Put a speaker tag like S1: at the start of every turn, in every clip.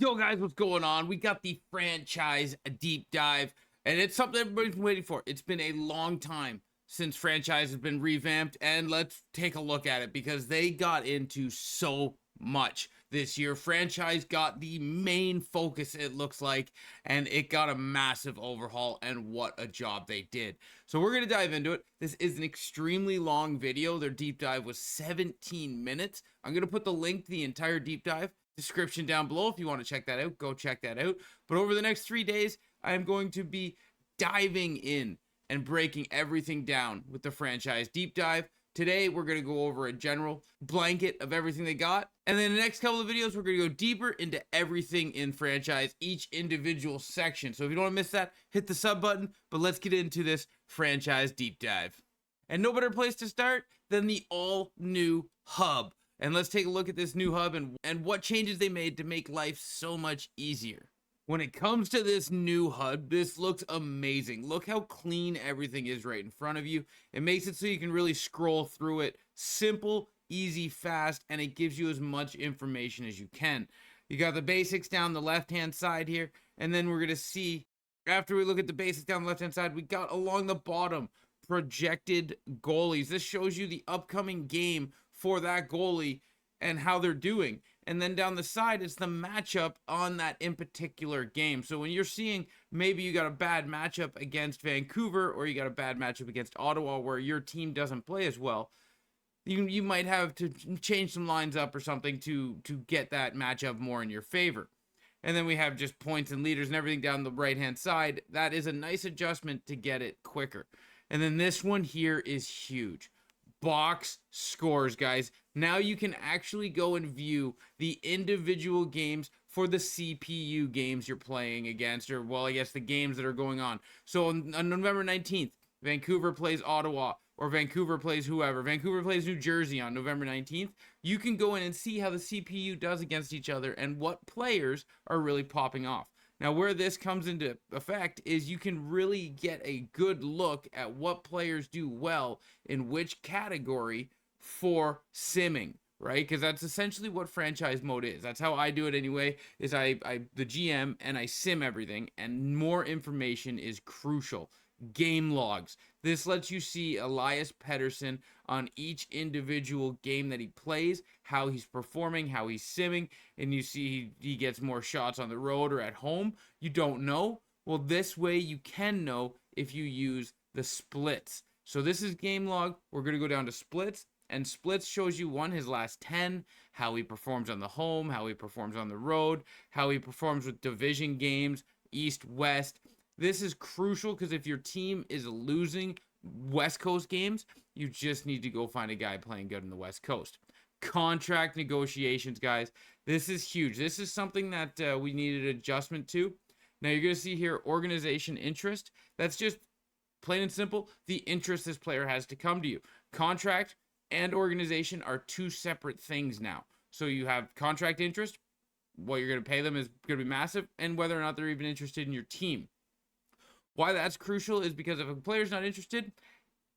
S1: Yo, guys, what's going on? We got the franchise deep dive, and it's something everybody's been waiting for. It's been a long time since franchise has been revamped, and let's take a look at it because they got into so much this year. Franchise got the main focus, it looks like, and it got a massive overhaul, and what a job they did. So we're going to dive into it. This is an extremely long video. Their deep dive was 17 minutes. I'm going to put the link to the entire deep dive description down below. If you want to check that out, go check that out. But over the next 3 days, I am going to be diving in and breaking everything down with the franchise deep dive. Today, we're going to go over a general blanket of everything they got. And then the next couple of videos, we're going to go deeper into everything in franchise, each individual section. So if you don't want to miss that, hit the sub button. But let's get into this franchise deep dive. And no better place to start than the all-new hub. And let's take a look at this new hub and what changes they made to make life so much easier. When it comes to this new HUD, this looks amazing. Look how clean everything is right in front of you. It makes it so you can really scroll through it. Simple, easy, fast, and it gives you as much information as you can. You got the basics down the left-hand side here, and then we're going to see, after we look at the basics down the left-hand side, we got along the bottom, projected goalies. This shows you the upcoming game for that goalie and how they're doing. And then down the side, it's the matchup on that in particular game. So when you're seeing maybe you got a bad matchup against Vancouver or you got a bad matchup against Ottawa where your team doesn't play as well, you might have to change some lines up or something to get that matchup more in your favor. And then we have just points and leaders and everything down the right-hand side. That is a nice adjustment to get it quicker. And then this one here is huge. Box scores, guys. Now you can actually go and view the individual games for the CPU games you're playing against, or, well, I guess the games that are going on. So on November 19th, Vancouver plays Ottawa, or Vancouver plays whoever. Vancouver plays New Jersey on November 19th. You can go in and see how the CPU does against each other and what players are really popping off. Now, where this comes into effect is you can really get a good look at what players do well in which category for simming, right? Because that's essentially what franchise mode is. That's how I do it anyway, is I the GM and I sim everything, and more information is crucial. Game logs. This lets you see Elias Pettersson on each individual game that he plays, how he's performing, how he's simming, and you see he gets more shots on the road or at home. You don't know. Well, this way you can know if you use the splits. So this is game log. We're going to go down to splits, and splits shows you his last 10, how he performs on the home, how he performs on the road, how he performs with division games, east, west. This is crucial because if your team is losing West Coast games, you just need to go find a guy playing good in the West Coast. Contract negotiations, guys. This is huge. This is something that we needed adjustment to. Now, you're going to see here organization interest. That's just plain and simple the interest this player has to come to you. Contract and organization are two separate things now. So you have contract interest. What you're going to pay them is going to be massive, and whether or not they're even interested in your team. Why that's crucial is because if a player's not interested,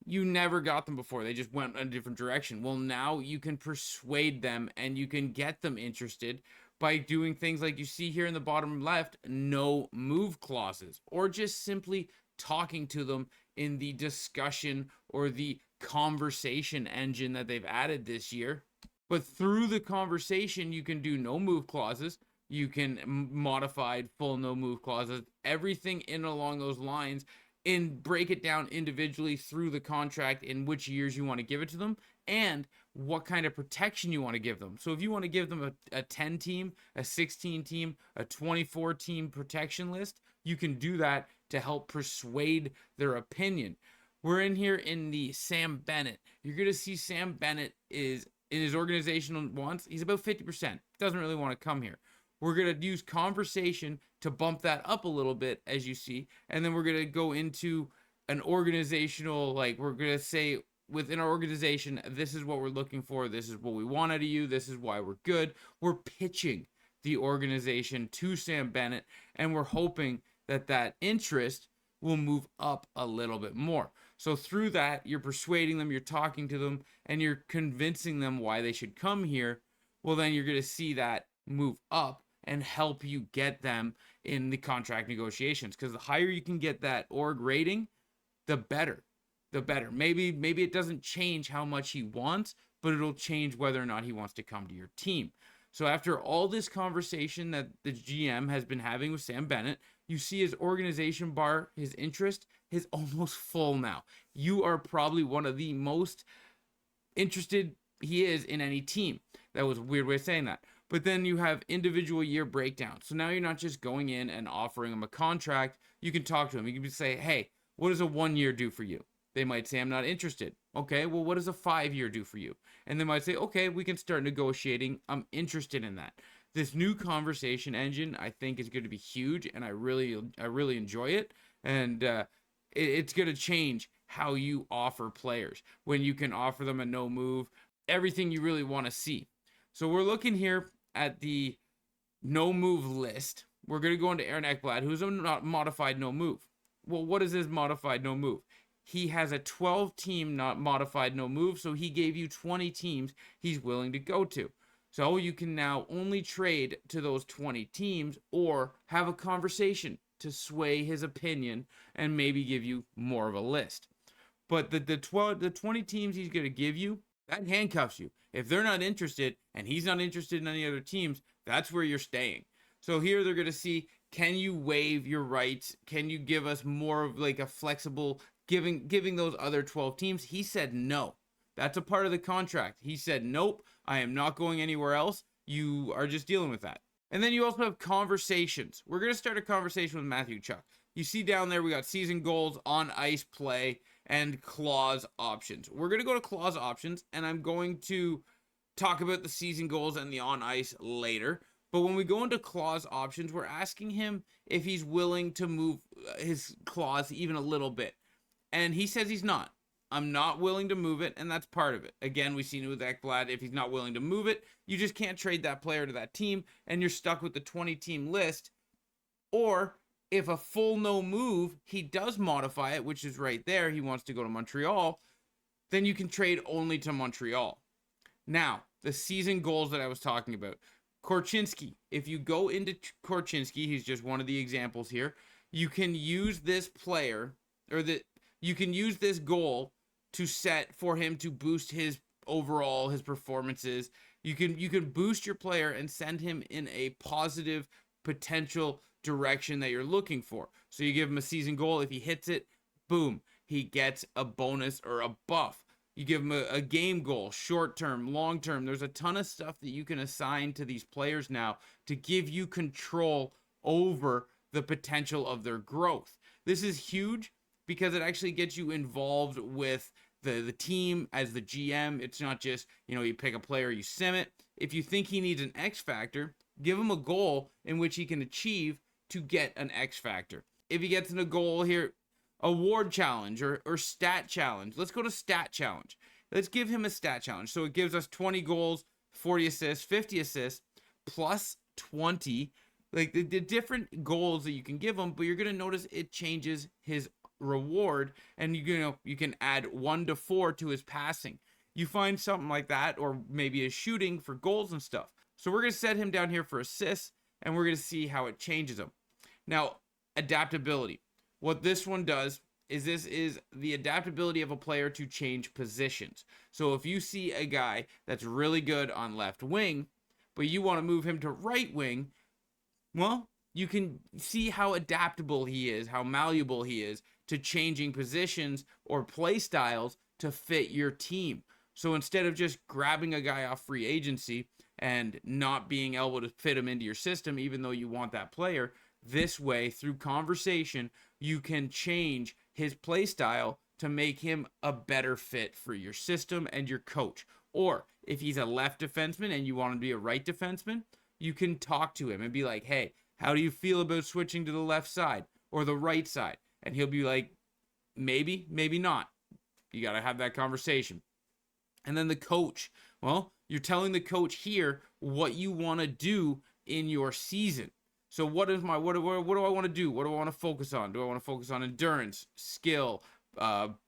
S1: you never got them before. They just went in a different direction. Well, now you can persuade them and you can get them interested by doing things like you see here in the bottom left, no move clauses, or just simply talking to them in the discussion or the conversation engine that they've added this year. But through the conversation, you can do no move clauses. You can modify full no move clauses, everything in along those lines, and break it down individually through the contract in which years you want to give it to them and what kind of protection you want to give them. So if you want to give them a 10 team, a 16 team, a 24 team protection list, you can do that to help persuade their opinion. We're in here in the Sam Bennett. You're going to see Sam Bennett is in his organizational wants. He's about 50%. Doesn't really want to come here. We're going to use conversation to bump that up a little bit, as you see. And then we're going to go into an organizational, like we're going to say within our organization, this is what we're looking for. This is what we want out of you. This is why we're good. We're pitching the organization to Sam Bennett, and we're hoping that that interest will move up a little bit more. So through that, you're persuading them, you're talking to them, and you're convincing them why they should come here. Well, then you're going to see that move up. and help you get them in the contract negotiations. Because the higher you can get that org rating, the better. The better. Maybe it doesn't change how much he wants, but it'll change whether or not he wants to come to your team. So after all this conversation that the GM has been having with Sam Bennett, you see his organization bar, his interest is almost full now. You are probably one of the most interested he is in any team. That was a weird way of saying that. But then you have individual year breakdown. So now you're not just going in and offering him a contract. You can talk to him. You can say, hey, what does a 1 year do for you? They might say, I'm not interested. Okay, well, what does a 5 year do for you? And they might say, okay, we can start negotiating. I'm interested in that. This new conversation engine, I think, is going to be huge, and I really enjoy it. And it's going to change how you offer players when you can offer them a no move, everything you really want to see. So we're looking here at the no move list. We're going to go into Aaron Ekblad, who's a modified no move. Well, what is his modified no move? He has a 12-team not modified no move, so he gave you 20 teams he's willing to go to. So you can now only trade to those 20 teams or have a conversation to sway his opinion and maybe give you more of a list. But the 20 teams he's going to give you, that handcuffs you. If they're not interested and he's not interested in any other teams, that's where you're staying. So here they're going to see, can you waive your rights? Can you give us more of like a flexible giving those other 12 teams? He said no. That's a part of the contract. He said, nope, I am not going anywhere else. You are just dealing with that. And then you also have conversations. We're going to start a conversation with Matthew Chuck. You see down there, we got season goals, on ice play, and clause options. We're going to go to clause options, and I'm going to talk about the season goals and the on ice later. But when we go into clause options, we're asking him if he's willing to move his clause even a little bit. And he says he's not. I'm not willing to move it, and that's part of it. Again, we've seen it with Ekblad. If he's not willing to move it, you just can't trade that player to that team, and you're stuck with the 20-team list. Or if a full no move, he does modify it, which is right there, he wants to go to Montreal, then you can trade only to Montreal. Now, the season goals that I was talking about. Korchinski, if you go into Korchinski, he's just one of the examples here, you can use this player, or you can use this goal to set for him to boost his overall, his performances. You can boost your player and send him in a positive potential direction that you're looking for. So you give him a season goal. If he hits it, boom, he gets a bonus or a buff. You give him a game goal, short term, long term. There's a ton of stuff that you can assign to these players now to give you control over the potential of their growth. This is huge because it actually gets you involved with the team as the GM. It's not just, you pick a player, you sim it. If you think he needs an X factor, give him a goal in which he can achieve to get an X factor. If he gets in a goal here, award challenge or stat challenge. Let's go to stat challenge. Let's give him a stat challenge. So it gives us 20 goals, 40 assists, 50 assists, plus 20. Like the different goals that you can give him, but you're going to notice it changes his reward, and you can add 1 to 4 to his passing. You find something like that, or maybe his shooting for goals and stuff. So we're going to set him down here for assists, and we're going to see how it changes him. Now, adaptability. What this one does is this is the adaptability of a player to change positions. So if you see a guy that's really good on left wing, but you want to move him to right wing, well, you can see how adaptable he is, how malleable he is to changing positions or play styles to fit your team. So instead of just grabbing a guy off free agency and not being able to fit him into your system, even though you want that player, this way, through conversation, you can change his play style to make him a better fit for your system and your coach. Or if he's a left defenseman and you want him to be a right defenseman, you can talk to him and be like, hey, how do you feel about switching to the left side or the right side? And he'll be like, maybe, maybe not. You got to have that conversation. And then the coach, well, you're telling the coach here what you want to do in your season. So what do I want to do? What do I want to focus on? Do I want to focus on endurance, skill,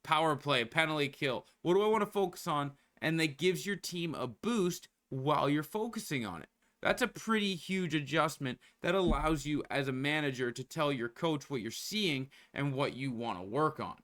S1: power play, penalty kill? What do I want to focus on? And that gives your team a boost while you're focusing on it. That's a pretty huge adjustment that allows you as a manager to tell your coach what you're seeing and what you want to work on.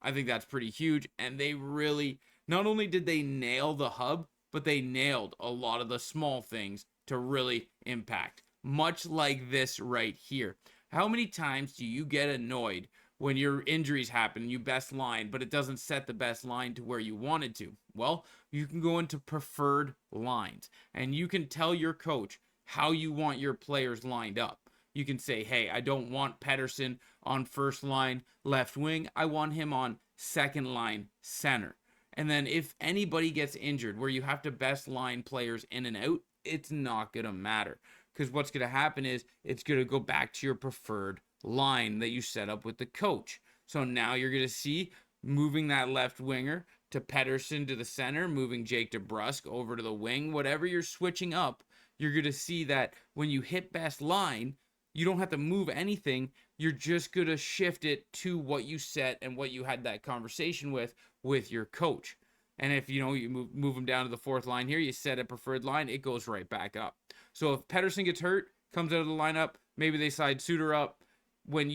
S1: I think that's pretty huge. And they really, not only did they nail the hub, but they nailed a lot of the small things to really impact. Much like this right here. How many times do you get annoyed when your injuries happen, you best line, but it doesn't set the best line to where you wanted to? Well, you can go into preferred lines and you can tell your coach how you want your players lined up. You can say, hey, I don't want Pedersen on first line left wing. I want him on second line center. And then if anybody gets injured where you have to best line players in and out, it's not going to matter. Because what's going to happen is it's going to go back to your preferred line that you set up with the coach. So now you're going to see moving that left winger to Pedersen to the center, moving Jake DeBrusk over to the wing, whatever you're switching up, you're going to see that when you hit best line, you don't have to move anything. You're just going to shift it to what you set and what you had that conversation with your coach. And if you move them down to the fourth line here, you set a preferred line, it goes right back up. So if Pedersen gets hurt, comes out of the lineup, maybe they side Suter up. When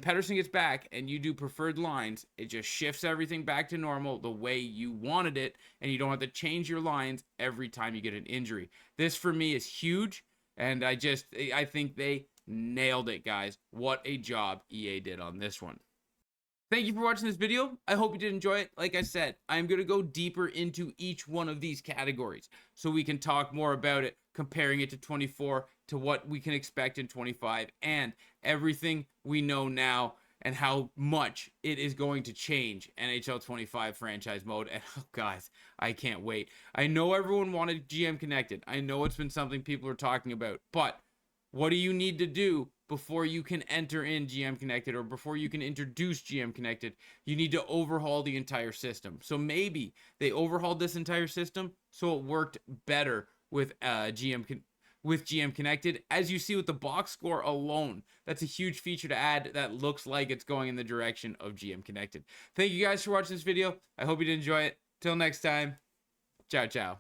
S1: Pedersen gets back and you do preferred lines, it just shifts everything back to normal the way you wanted it, and you don't have to change your lines every time you get an injury. This for me is huge, and I think they nailed it, guys. What a job EA did on this one. Thank you for watching this video. I hope you did enjoy it. Like I said, I'm going to go deeper into each one of these categories so we can talk more about it, comparing it to 24 to what we can expect in 25 and everything we know now and how much it is going to change NHL 25 franchise mode. And oh, guys, I can't wait. I know everyone wanted GM Connected. I know it's been something people are talking about, but what do you need to do before you can enter in GM Connected or before you can introduce GM Connected? You need to overhaul the entire system. So maybe they overhauled this entire system so it worked better with GM Connected. As you see with the box score alone, that's a huge feature to add that looks like it's going in the direction of GM Connected. Thank you guys for watching this video. I hope you did enjoy it. Till next time, ciao, ciao.